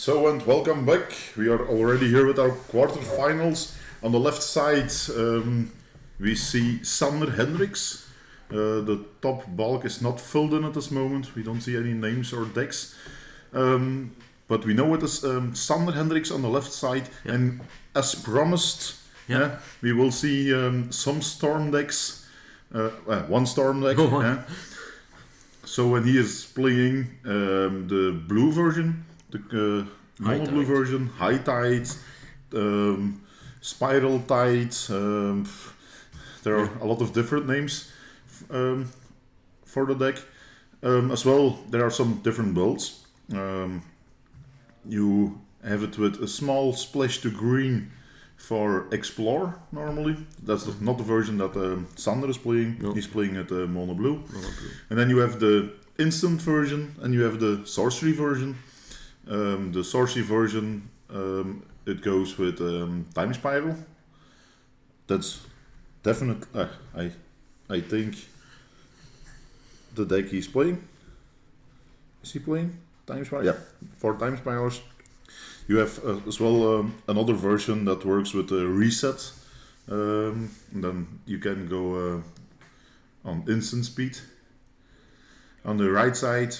So and welcome back. We are already here with our quarterfinals. On the left side we see Sander Hendrickx. The top bulk is not filled in at this moment. We don't see any names or decks. But we know it is Sander Hendrickx on the left side. Yep. And as promised, we will see some Storm decks. One Storm deck. So when he is playing the blue version, the mono blue version, High Tide, Spiral Tide, there are a lot of different names for the deck. As well, there are some different builds. You have it with a small splash to green for Explore normally. That's not the version that Sander is playing. No. He's playing it mono blue. And then you have the instant version and you have the sorcery version. The sorcery version, it goes with Time Spiral. That's definitely, I think, the deck he's playing. Is he playing Time Spiral? Yeah, 4 Time Spirals. You have as well another version that works with a reset. And then you can go on instant speed. On the right side,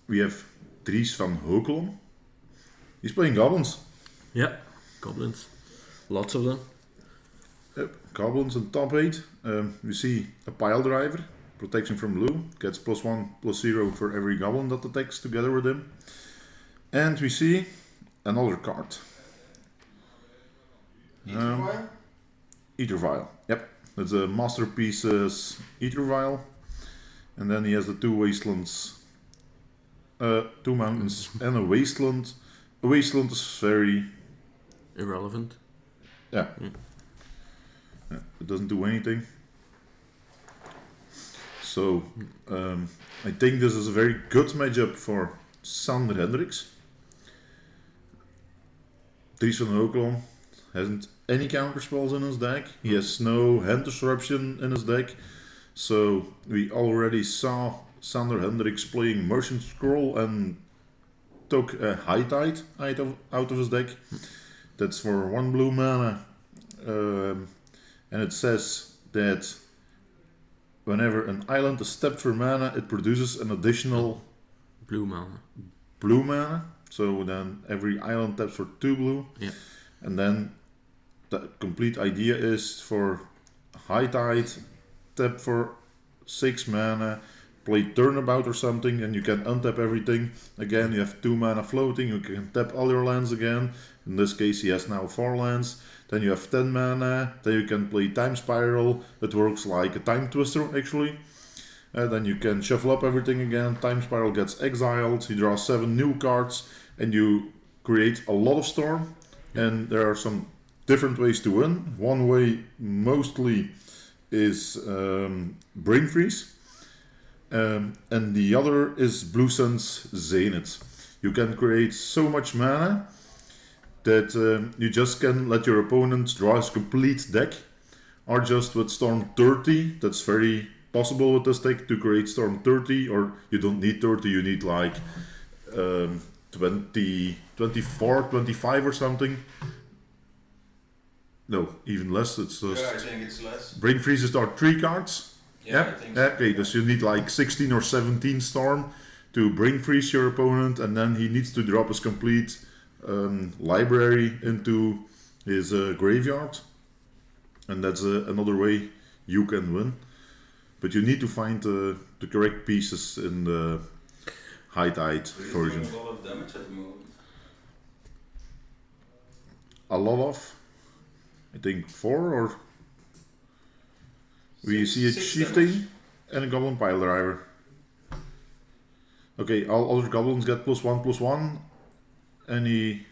we have Dries Vanheukelom. He's playing Goblins. Yeah, Goblins. Lots of them. Yep, Goblins in top 8. We see a pile driver, protection from blue. Gets +1/+0 for every Goblin that attacks together with him. And we see another card. Ether Vial? Ether Vial, yep. It's a Masterpieces Ether Vial. And then he has the 2 Wastelands, 2 mountains and a Wasteland. A Wasteland is very irrelevant. Yeah. It doesn't do anything. So I think this is a very good matchup for Sander Hendrickx. Dries Vanheukelom hasn't any counter spells in his deck. He has no hand disruption in his deck. So we already saw Sander Hendrickx playing Merchant Scroll and took a High Tide out of his deck. That's for 1 blue mana. And it says that whenever an island is tapped for mana, it produces an additional blue mana. So then every island taps for 2 blue. Yeah. And then the complete idea is for High Tide, tap for 6 mana, play Turnabout or something, and you can untap everything. Again, you have 2 mana floating, you can tap all your lands again. In this case, he has now 4 lands. Then you have 10 mana, then you can play Time Spiral. It works like a Time Twister, actually. Then you can shuffle up everything again. Time Spiral gets exiled, you draw 7 new cards, and you create a lot of Storm. And there are some different ways to win. One way, mostly, is Brain Freeze. And the other is Blue Sun's Zenith. You can create so much mana that you just can let your opponent draw his complete deck, or just with Storm 30. That's very possible with this deck to create Storm 30, or you don't need 30, you need like 20, 24, 25 or something. No, even less. It's just I think it's less. Brain Freezes are 3 cards. Yeah, I think so. Okay, so you need like 16 or 17 Storm to Brain Freeze your opponent, and then he needs to drop his complete library into his graveyard. And that's another way you can win. But you need to find the correct pieces in the High Tide version. A lot of damage at the moment. A lot of? I think 4 or... We see a Chieftain and a Goblin Pile Driver. Okay, all other Goblins get +1/+1. Any...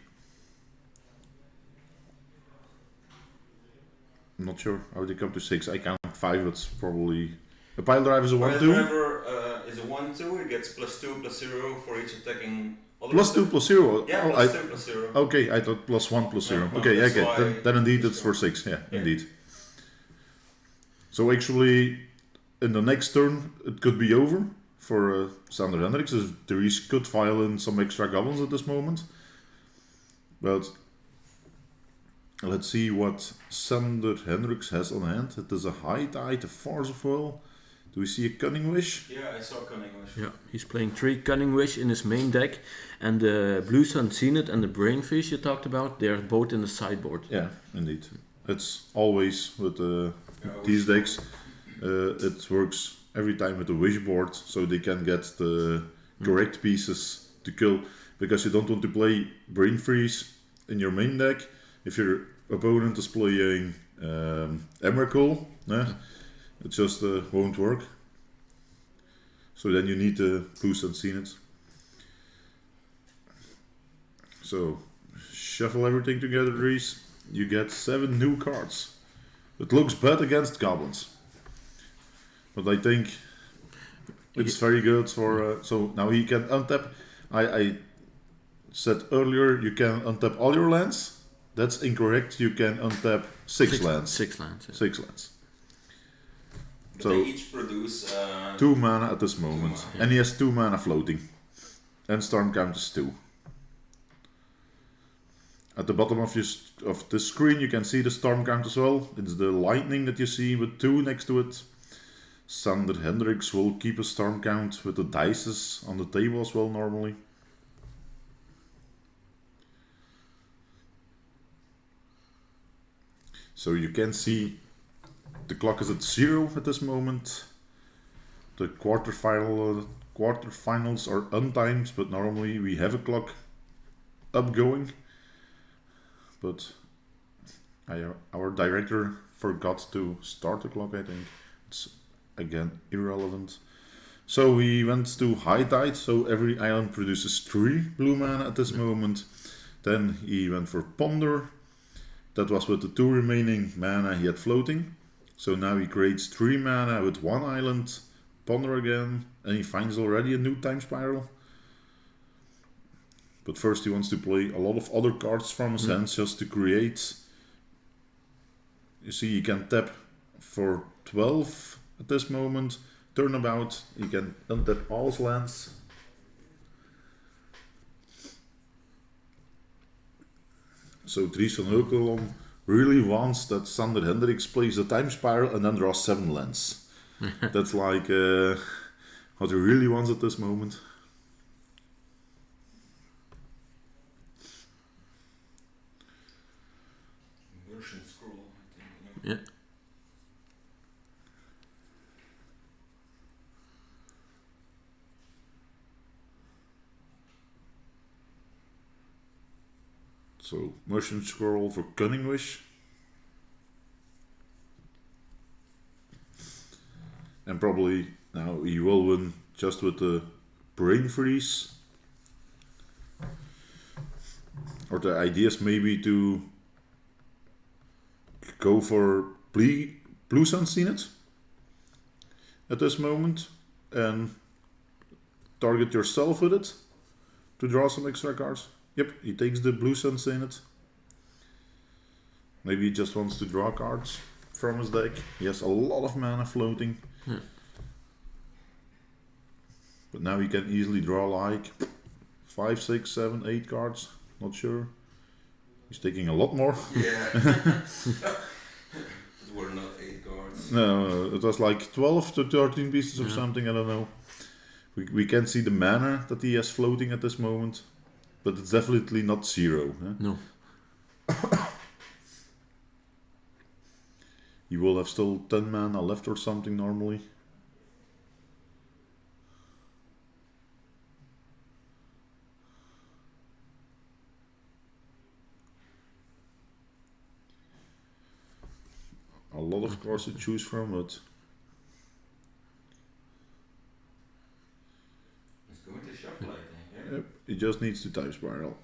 I'm not sure how they come to 6. I count 5, that's probably... A Pile Driver is a 1/2. Pile Driver is a 1/2, it gets +2/+0 for each attacking... +2/+0? Yeah, +2/+0. Okay, I thought +1/+0. No, okay, okay, then indeed it's for 6. Yeah, indeed. So actually, in the next turn, it could be over for Sander Hendrickx. Dries could file in some extra goblins at this moment. But let's see what Hendrickx has on hand. It is a High Tide, a Force of Will. Do we see a Cunning Wish? Yeah, I saw Cunning Wish. Yeah, he's playing 3 Cunning Wish in his main deck, and the Blue Sun Zenith and the Brainfish you talked about, they're both in the sideboard. Yeah, indeed. It's always with these decks. It works every time with the Wish board, so they can get the correct pieces to kill. Because you don't want to play Brain Freeze in your main deck if your opponent is playing Emrakul. It just won't work. So then you need the Blue Sun Zenith. So shuffle everything together, Dries. You get 7 new cards. It looks bad against goblins, but I think it's very good for. So now he can untap. I said earlier you can untap all your lands. That's incorrect. You can untap 6 lands. 6 lands. Yeah. 6 lands. But So they each produce 2 mana at this moment, 2 mana. and he has 2 mana floating, and storm count is 2. At the bottom of the screen you can see the storm count as well. It's the lightning that you see with 2 next to it. Hendrickx will keep a storm count with the dices on the table as well normally. So you can see the clock is at 0 at this moment. The quarterfinals are untimed, but normally we have a clock upgoing. But our director forgot to start the clock, I think. It's again irrelevant. So we went to High Tide, so every island produces 3 blue mana at this moment. Then he went for Ponder. That was with the 2 remaining mana he had floating. So now he creates 3 mana with 1 island, Ponder again, and he finds already a new time spiral. But first he wants to play a lot of other cards from his hands just to create. You see he can tap for 12 at this moment. Turnabout, he can untap all his lands. So Dries Vanheukelom really wants that Hendrickx plays the time spiral and then draws 7 lands. That's like what he really wants at this moment. Version scroll, I think. Yeah. So Motion Scroll for Cunning Wish. And probably now he will win just with the Brain Freeze. Or the idea is maybe to go for Blue Sun Zenith at this moment and target yourself with it to draw some extra cards. Yep, he takes the Blue Sun Zenith. Maybe he just wants to draw cards from his deck. He has a lot of mana floating. Yeah. But now he can easily draw like 5, 6, 7, 8 cards. Not sure. He's taking a lot more. Yeah. It were not 8 cards. No, it was like 12 to 13 pieces or something, I don't know. We can see the mana that he has floating at this moment. But it's definitely not 0. Huh? No. He will have still 10 mana left or something normally. A lot of cards to choose from, but It's going to shuffle, I think. Yeah? yep, he just needs to time spiral.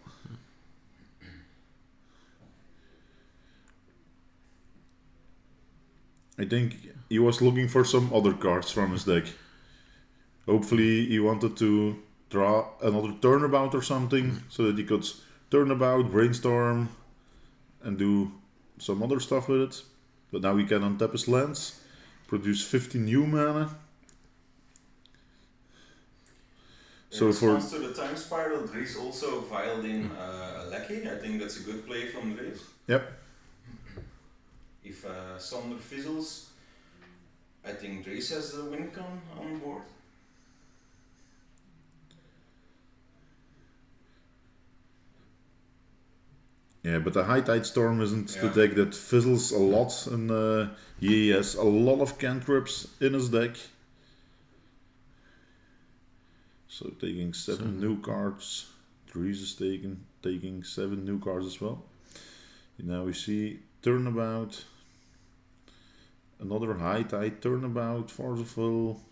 I think he was looking for some other cards from his deck. Hopefully he wanted to draw another turnabout or something so that he could turnabout, brainstorm and do some other stuff with it. But now he can untap his lands, produce 50 new mana. So In for response to the time spiral, Dries also filed in a lackey. I think that's a good play from Dries. yep, If Sander fizzles, I think Dries has the win con on board. yeah, but the High Tide Storm isn't the Yeah. deck that fizzles a lot, and he has a lot of cantrips in his deck. So taking 7 new cards. Dries is taking 7 new cards as well. And now we see Turnabout. Another High Tide Turnabout, Forceful.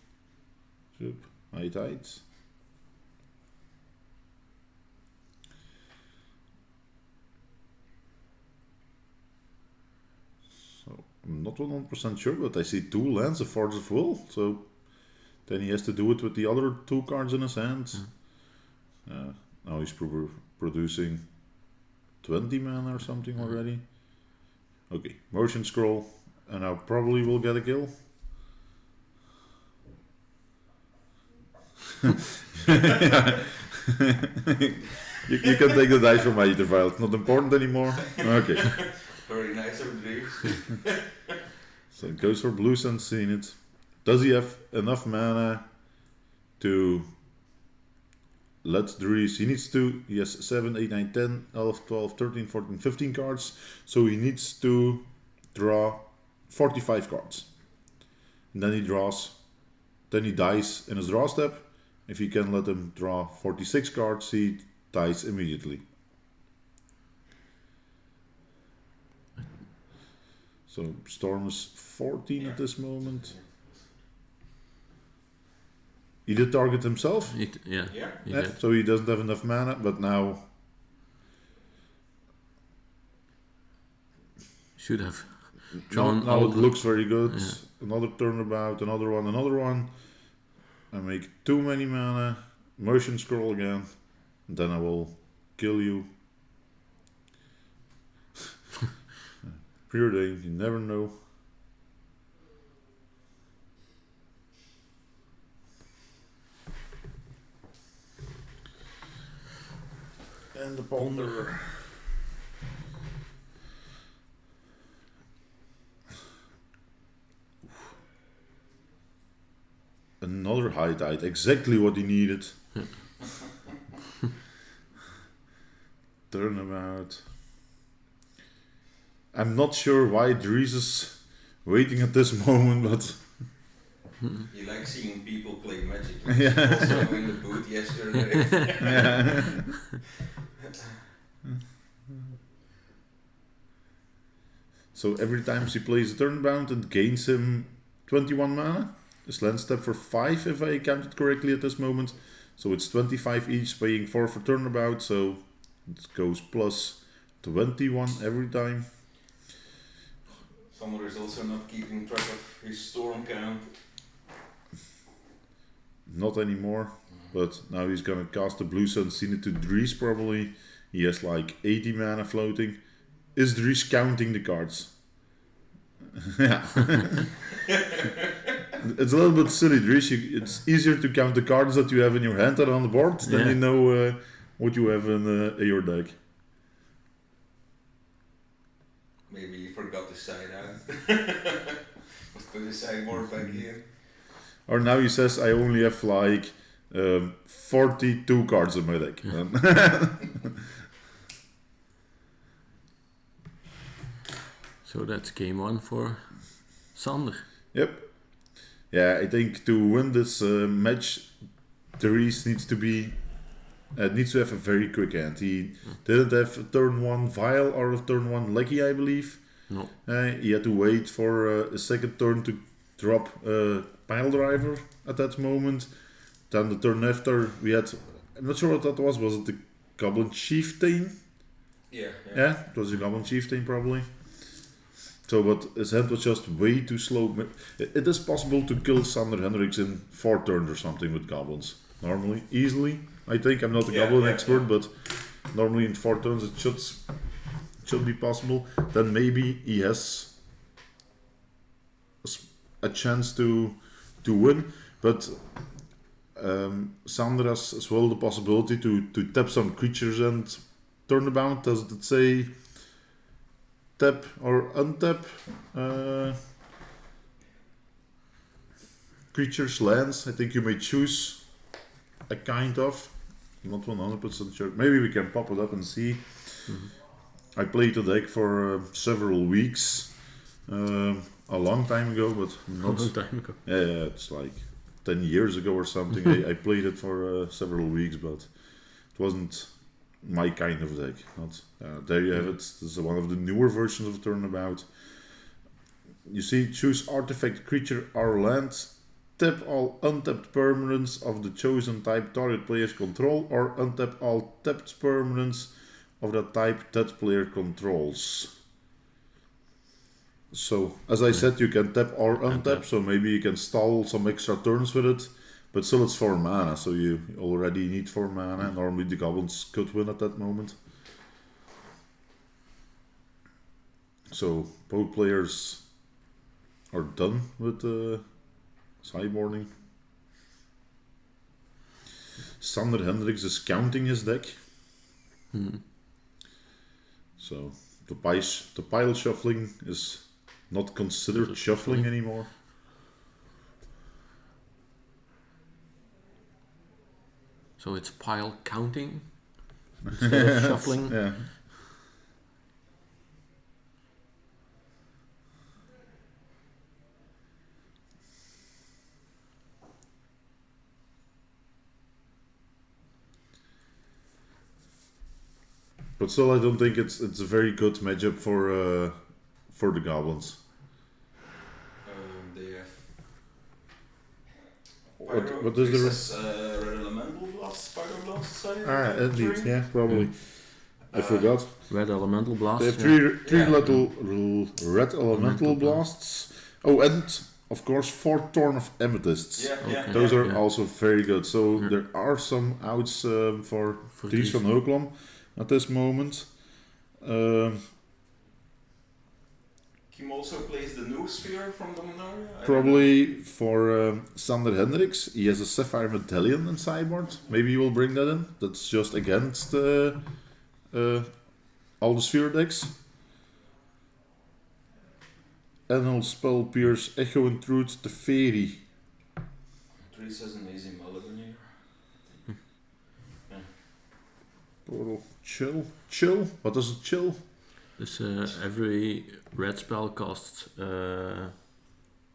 High Tides. So I'm not 100% sure, but I see 2 lands of Force of Will. So then he has to do it with the other 2 cards in his hand. Now he's producing 20 mana or something already. Okay, motion scroll, and I probably will get a kill. you can take the dice from my ether file. It's not important anymore. Okay. Very nice of Dries. So it goes for Blue Sun Zenith. Does he have enough mana to let Dries? He needs to. He has 7, 8, 9, 10, 11, 12, 13, 14, 15 cards. So he needs to draw 45 cards. And then he draws. Then he dies in his draw step. If he can let him draw 46 cards, he dies immediately. So Storm is 14 at this moment. He did target himself. Yeah. Yeah. He Yeah, did. so he doesn't have enough mana, but now Should have now, drawn now all it looks very good. Yeah. Another turnabout, another one. I make too many mana. Motion scroll again. And then I will kill you. Preordained, you never know. And the ponder. Another High Tide, exactly what he needed. Turnabout. I'm not sure why Dries is waiting at this moment, but He likes seeing people play Magic. Yeah. Also in the booth yesterday. so every time she plays a turnabout, it gains him 21 mana. His land step for 5, if I counted correctly at this moment. So it's 25 each, paying 4 for turnabout. So it goes plus 21 every time. Sander is also not keeping track of his storm count. Not anymore. But now he's gonna cast the Blue Sun Zenith to Dries probably. He has like 80 mana floating. Is Dries counting the cards? Yeah. It's a little bit silly, Dries. It's easier to count the cards that you have in your hand and on the board than you know what you have in your deck. Maybe he forgot the side out. Let's put the sideboard back in. Or now he says I only have like 42 cards in my deck. So that's game 1 for Sander. Yep. Yeah, I think to win this match, Dries needs to have a very quick hand. He didn't have a turn 1 Vial or a turn 1 Lecky, I believe. No. He had to wait for a second turn to drop a Pile Driver at that moment. Then the turn after, we had, I'm not sure what that was it the Goblin Chieftain? Yeah. Yeah, it was a Goblin Chieftain probably. So, but his hand was just way too slow. It is possible to kill Sander Hendrickx in 4 turns or something with Goblins. Normally, easily. I think I'm not a Goblin expert, but normally in 4 turns it should be possible. Then maybe he has a chance to win. But Sander has as well the possibility to tap some creatures and turnabout. Does it say tap or untap creatures, lands? I think you may choose a kind of. I'm not 100% sure. Maybe we can pop it up and see. I played the deck for several weeks, a long time ago, but not. A long time ago. Yeah, it's like 10 years ago or something. I played it for several weeks, but it wasn't my kind of deck. Not there you have it. This is one of the newer versions of Turnabout. You see, choose artifact, creature, or land. Tap all untapped permanents of the chosen type target players control, or untap all tapped permanents of the type that player controls. So, as I said, you can tap or untap, so maybe you can stall some extra turns with it, but still it's 4 mana, so you already need 4 mana. Normally the goblins could win at that moment. So, both players are done with sideboarding. Sander Hendrickx is counting his deck. So the pile shuffling is not considered shuffling anymore. So it's pile counting instead of shuffling. Yeah. But still, I don't think it's a very good matchup for the goblins. They have. What is the Red Elemental Blast, Pyroblast? indeed, yeah, probably. I forgot. Red Elemental Blast. They have three little red elemental blasts. Oh, and of course 4 Thorn of Amethysts. Yeah. Those are also very good. So there are some outs for Dries Vanheukelom at this moment. Kim also plays the new sphere from Dominaria. Probably for Sander Hendrickx, he has a Sapphire Medallion in sideboard. Maybe he will bring that in. That's just against all the sphere decks. Annual Spell Pierce, Echo Intrude, the Fairy. Dries has an easy mulligan here. Portal. Chill? What does it chill? This every red spell costs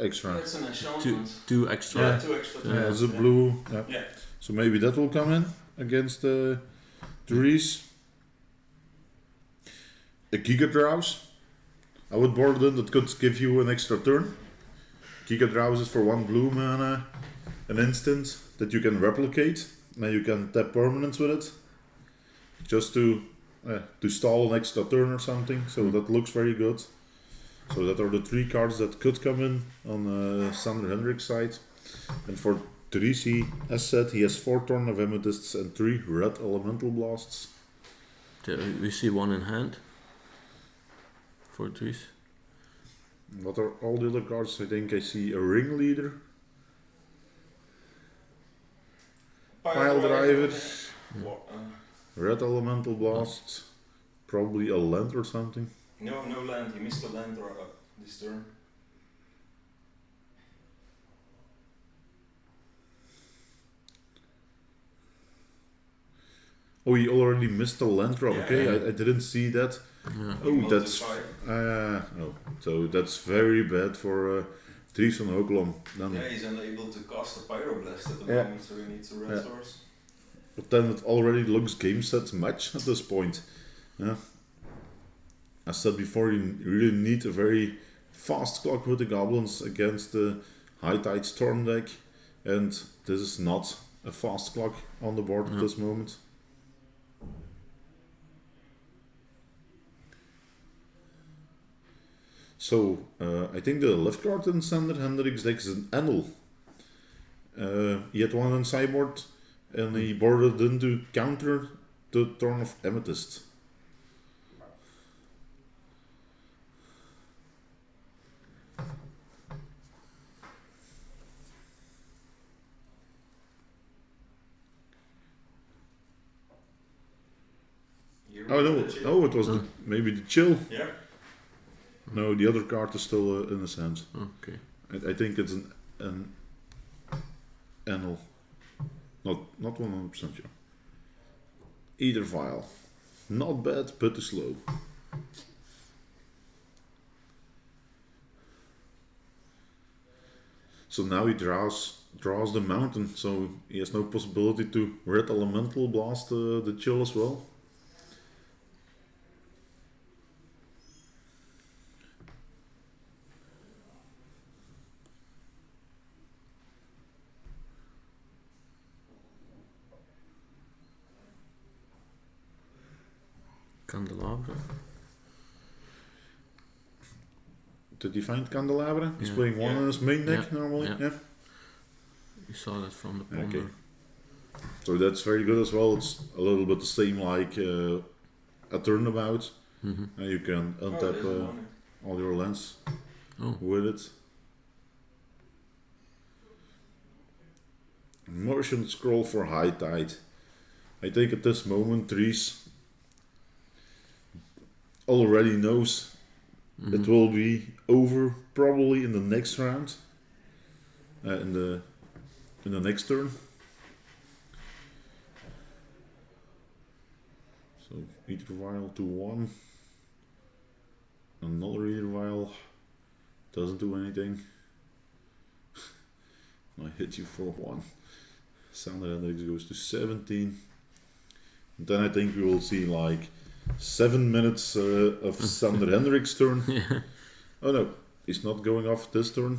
Extra. It's an enchantment. two extra. Yeah. 2 extra. Yeah, it's a blue. Yeah. Yeah. So maybe that will come in against Dries. A Giga Drowse. I would board in, that could give you an extra turn. Giga Drowse is for 1 blue mana, an instant that you can replicate. Now you can tap permanents with it, just to stall an extra turn or something. So that looks very good. So that are the 3 cards that could come in on Sander Hendrick's side. And for Dries, as said, he has 4 Thorn of Amethysts and 3 red elemental blasts. We see 1 in hand for Dries. What are all the other cards? I think I see a Ringleader, Pile Driver, red elemental blast, probably a land or something. No land. He missed a land or this turn. Oh, he already missed a land drop. Yeah, Okay, yeah. I didn't see that. Yeah. Oh, that's so that's very bad for Dries Vanheukelom. Then, Yeah, he's unable to cast a Pyroblast at the Yeah. moment, so he needs a red source. but then it already looks game set match at this point. Yeah. As said before, you really need a very fast clock with the goblins against the High Tide Storm deck, and this is not a fast clock on the board at this moment. So, I think the left card in Sander Hendrick's deck is an Annul. He had 1 on sideboard, and he boarded in to counter the Thorn of Amethyst. You Oh no, remember the chill? oh it was maybe the chill. Yeah. No, the other card is still in his hands. Okay. I think it's an anal. Not 100% sure. Either vial. Not bad, but too slow. So now he draws the mountain, so he has no possibility to red elemental blast the chill as well. Candelabra. Did he find Candelabra? He's Yeah. playing one Yeah. in his main deck Yeah. normally. Yeah. Yeah. You saw that from the ponder. Okay. So that's very good as well. It's a little bit the same like a turnabout. Mm-hmm. And you can Oh, untap there's one. all your lands Oh. with it. Merchant scroll for high tide. I think at this moment Dries already knows Mm-hmm. it will be over probably in the next round. In the next turn. So Ether Vial to 1. Another Ether Vial doesn't do anything. I hit you for 1. Sander Hendrickx goes to 17. And then I think we will see like 7 minutes of Sander Hendrick's turn. Yeah. Oh no, he's not going off this turn.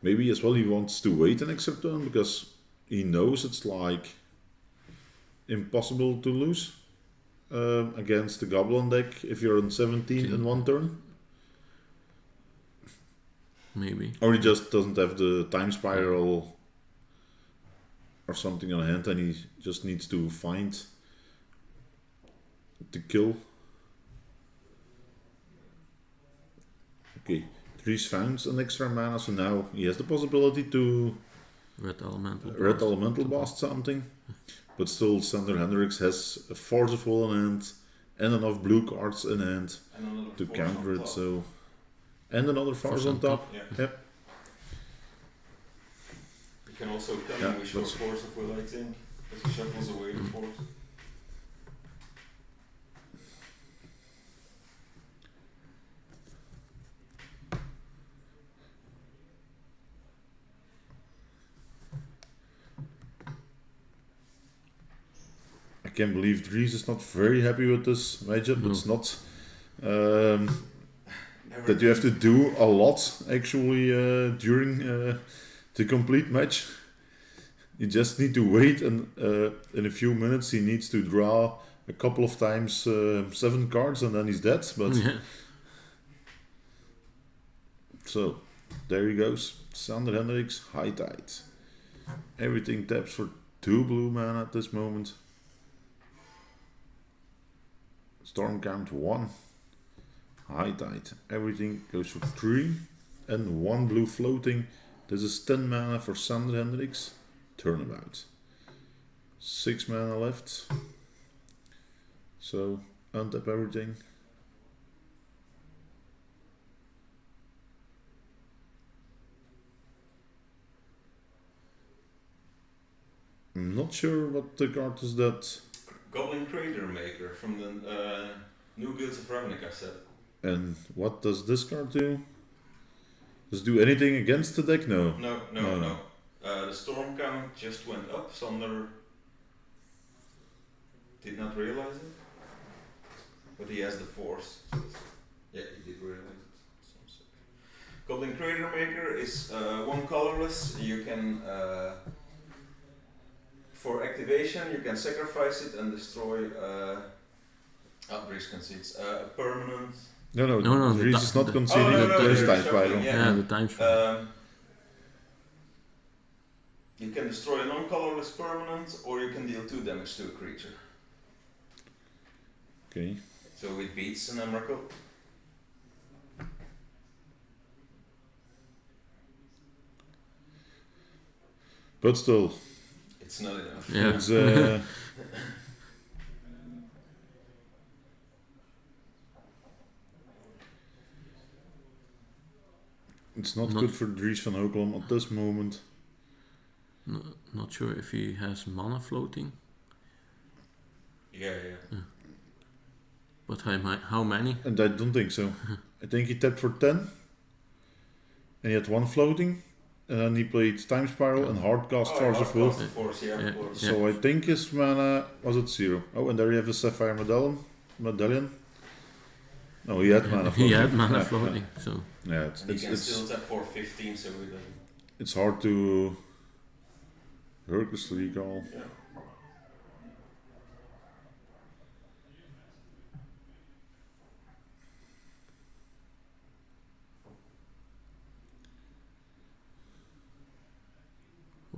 Maybe as well he wants to wait an extra turn because he knows it's like impossible to lose against the Goblin deck if you're on 17 in one turn. Maybe. Or he just doesn't have the time spiral or something on hand and he just needs to find the kill. Okay, Dries found an extra mana, so now he has the possibility to Red elemental. red elemental blast something. But still, Sander Hendrickx has a Force of Will in hand and enough blue cards in hand And another to force counter on it. top. So, and another Force on top. Yeah. Yep. You can also come Yeah, with your that's- force of will, I think, as he shuffles away the force. I can't believe Dries is not very happy with this matchup. No. It's not that you have to do a lot actually during the complete match. You just need to wait, and in a few minutes he needs to draw a couple of times 7 cards, and then he's dead. But Yeah. so there he goes, Sander Hendrickx, high tide. Everything taps for 2 blue mana at this moment. Storm count 1. High tide. Everything goes for 3 and 1 blue floating. This is 10 mana for Sander Hendrickx. Turnabout. 6 mana left. So untap everything. I'm not sure what the card is that. Goblin Crater Maker from the New Guilds of Ravnica set. And what does this card do? Does it do anything against the deck? No. No. The storm count just went up. Sander did not realize it, but he has the force. Yeah, he did realize it. Goblin Crater Maker is 1 colorless. You can, for activation, you can sacrifice it and destroy. Dries concedes a permanent. No, No, Dries is not conceding there's his time spiral. Yeah, the time spiral. You can destroy a non-colorless permanent, or you can deal 2 damage to a creature. Okay. So it beats an Emrakul. But still, It's not enough. Yeah. it's it's not good for Dries Vanheukelom at this moment. Not sure if he has mana floating, Yeah. but how many? And I don't think so. I think he tapped for 10, and he had 1 floating, and then he played Time Spiral and Hardcast Force of Will. Force, yeah, of course. So I think his mana was at 0. Oh, and there you have a Sapphire medallion. No, he had mana floating. He had mana Yeah, floating, so Yeah, And he can still tap for 15, so he doesn't. it's hard to Hercules recall. Yeah.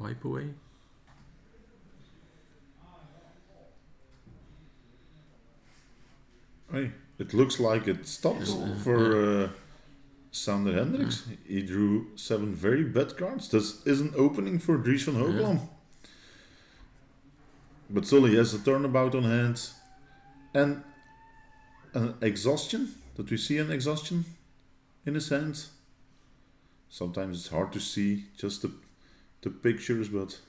wipe away. Hey, it looks like it stops for Sander Hendrickx. He drew 7 very bad cards. This is an opening for Dries Vanheukelom. But still, he has a turnabout on hand and an exhaustion. Did we see an exhaustion in his hand? Sometimes it's hard to see just the pictures, but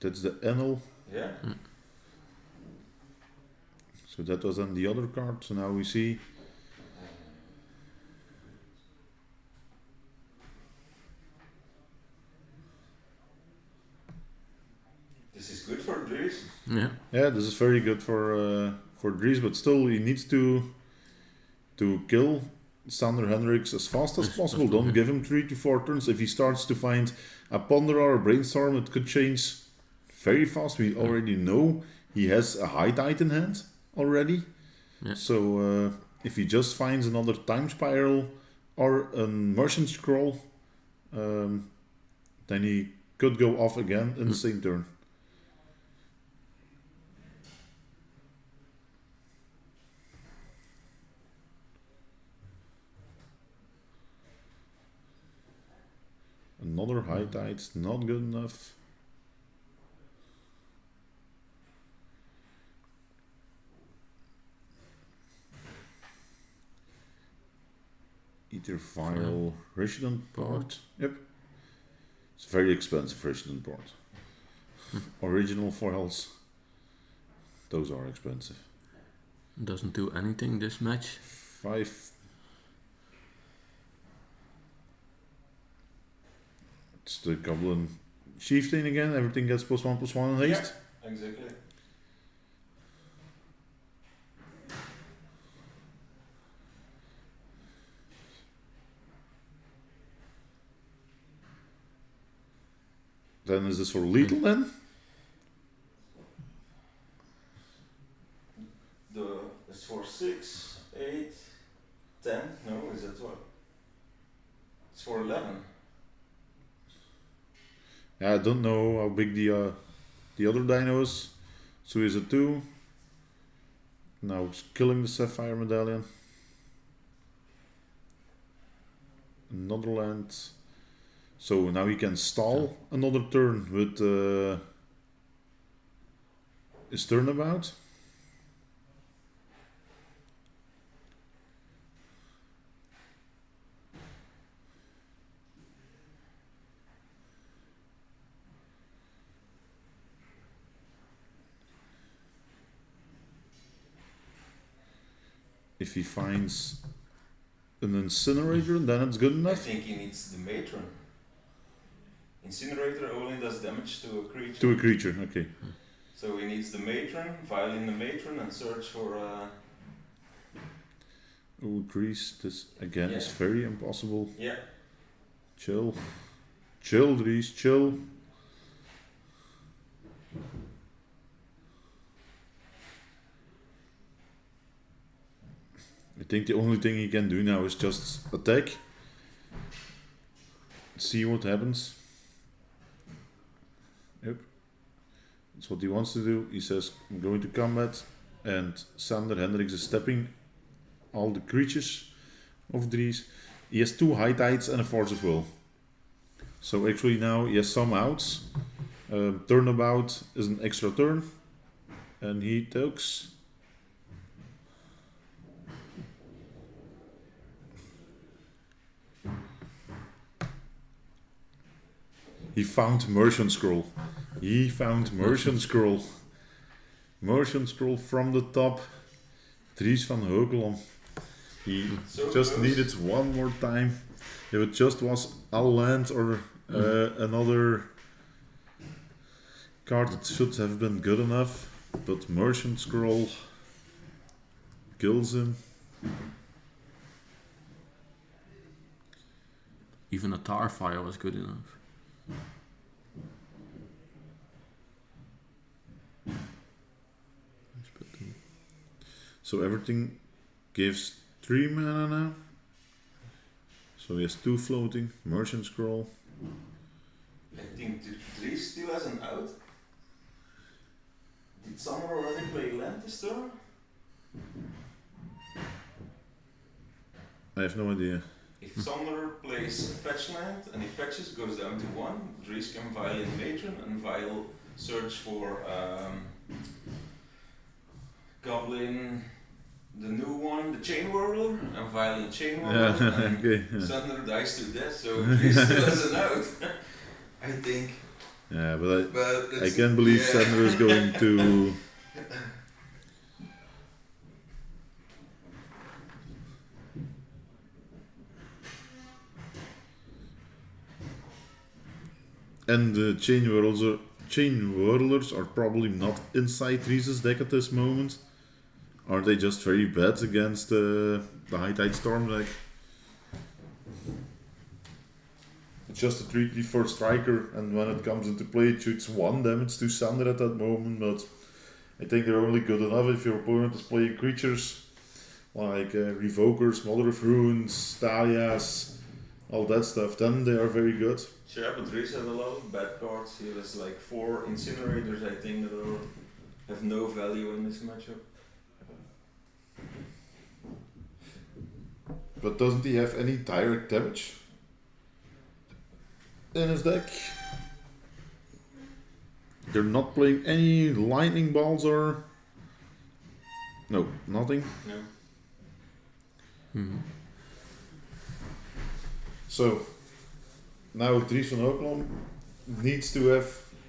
that's the Enel. Yeah. So that was on the other card. So now we see This is good for Dries. Yeah. yeah, this is very good for Dries, but still he needs to kill Sander Hendrickx as fast as possible. Don't give him 3 to 4 turns. If he starts to find a Ponder or a Brainstorm, it could change very fast. We already know he has a High Tide in hand already. Yeah. So if he just finds another Time Spiral or a Merchant Scroll, then he could go off again in the same turn. Another High Tide's not good enough. Ether Vial Resident Port. Yep. It's very expensive Resident Port. Original foils. Those are expensive. Doesn't do anything this match. 5. It's the Goblin Chieftain again. Everything gets +1/+1 in haste. Yeah, exactly. Then is this for lethal then? It's for 6, 8, 10. No, is that what? It's for 11. Yeah, I don't know how big the other dino is. So he's a 2. Now he's killing the Sapphire Medallion. Another land. So now he can stall another turn with his turnabout. If he finds an incinerator, then it's good I enough. think he needs the matron. Incinerator only does damage to a creature. To a creature, okay. So he needs the matron, violin the matron, and search for. Oh, Dries, this again is Yeah. very impossible. Yeah. Chill. Chill, Dries, chill. I think the only thing he can do now is just attack. See what happens. Yep. That's what he wants to do. He says, I'm going to combat. and Sander Hendrickx is stepping all the creatures of Dries. He has 2 high tides and a force of will. So actually now he has some outs. Turnabout is an extra turn, and he takes. He found Merchant Scroll. He found Merchant Scroll. Merchant Scroll from the top. Dries Vanheukelom. He So just close. needed one more time. If it just was a land or another card, it should have been good enough. But Merchant Scroll kills him. Even a tar fire was good enough. So everything gives 3 mana now. So he has 2 floating. Merchant Scroll. I think Dries still has an out. Did someone already play land this turn? I have no idea. If Sumner plays fetch land and he fetches, goes down to 1, Dries can Violin Matron and Vial search for Goblin, the new one, the Chain Whirler, and Violin Chain Whirler, and okay. Yeah. Sumner dies to death, so Dries still has an out. I think. Yeah, but But I can't believe Sander is going to. And the chain whirlers are probably not inside Dries' deck at this moment. Are they just very bad against the High Tide Storm deck? It's just a 3/3 for striker, and when it comes into play, it shoots 1 damage to Sander at that moment. But I think they're only good enough if your opponent is playing creatures like Revokers, Mother of Runes, Thalias, all that stuff. Then they are very good. Sure, but Dries has a lot of bad cards. He has like 4 Incinerators, I think, that have no value in this matchup. But doesn't he have any direct damage in his deck? They're not playing any lightning balls or... No, nothing. No. Hmm. So, now Dries Vanheukelom needs to have,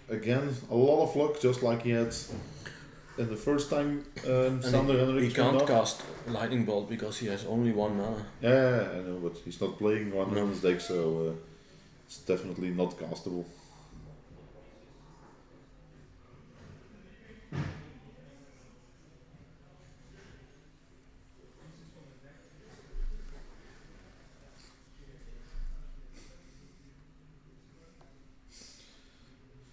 again, a lot of luck, just like he had in the first time Sander Hendrickx He can't went off. cast Lightning Bolt because he has only 1 mana. Yeah, I know, but he's not playing one No. in his deck, so it's definitely not castable.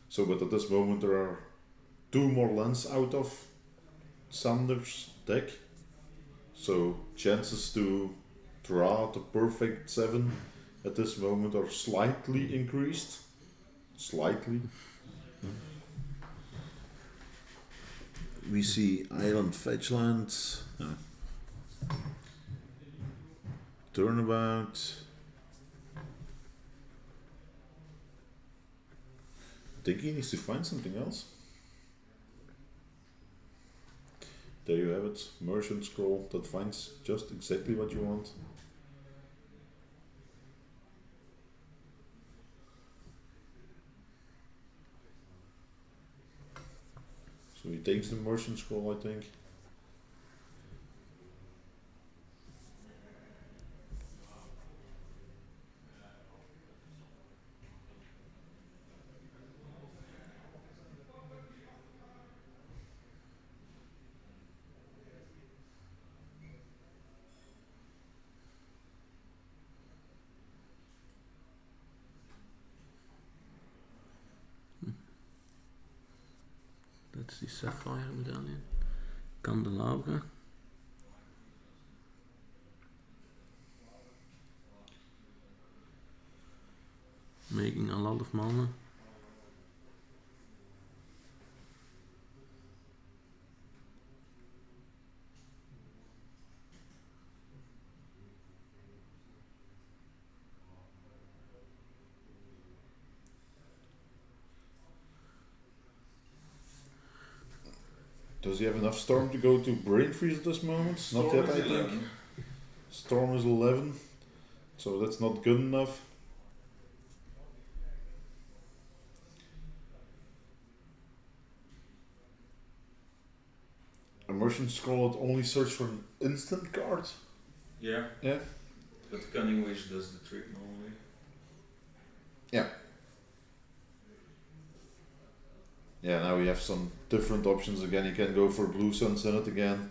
So, but at this moment there are 2 more lands out of Sander's deck. So, chances to draw the perfect 7 at this moment are slightly increased. Slightly. We see Island Fetchland. Turnabout. I think he needs to find something else. There you have it, Merchant Scroll that finds just exactly what you want. So he takes the Merchant Scroll, I think. That's the Sapphire Medallion. Candelabra. Making a lot of mana. Does he have enough Storm to go to Brain Freeze at this moment? Not Storm yet, is I think. 11. Storm is 11, so that's not good enough. Immersion Scroll only search for an instant card. Yeah. Yeah. But Cunning Wish does the trick normally. Yeah, now we have some different options again. He can go for Blue Sun Senate again,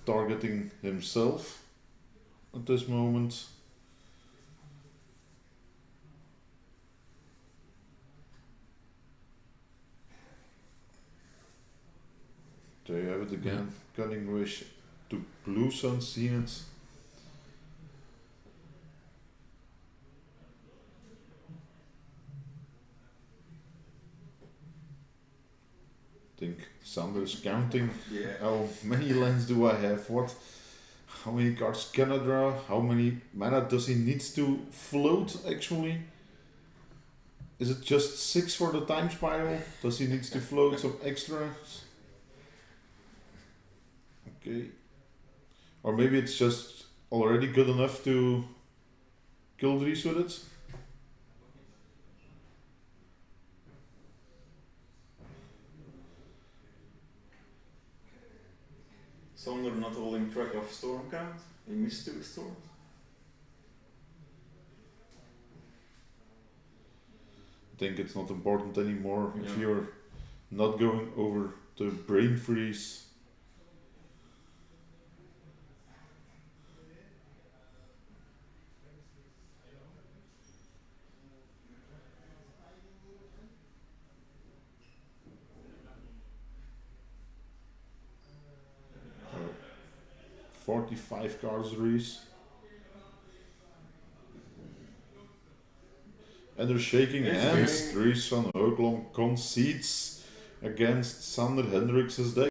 targeting himself at this moment. There you have it again. Cunning Wish to Blue Sun Zenith. I think Sander is counting. Yeah. How many lands do I have? What? How many cards can I draw? How many mana does he need to float actually? Is it just 6 for the time spiral? Does he need to float some extras? Okay. Or maybe it's just already good enough to kill Dries with it? Sander not holding track of storm count. He missed 2 storms. I think it's not important anymore if Yeah. you're not going over the brain freeze. Oh, 45 cards Reese. And they're shaking It's hands. good. Dries Vanheukelom concedes against Sander Hendrickx's deck.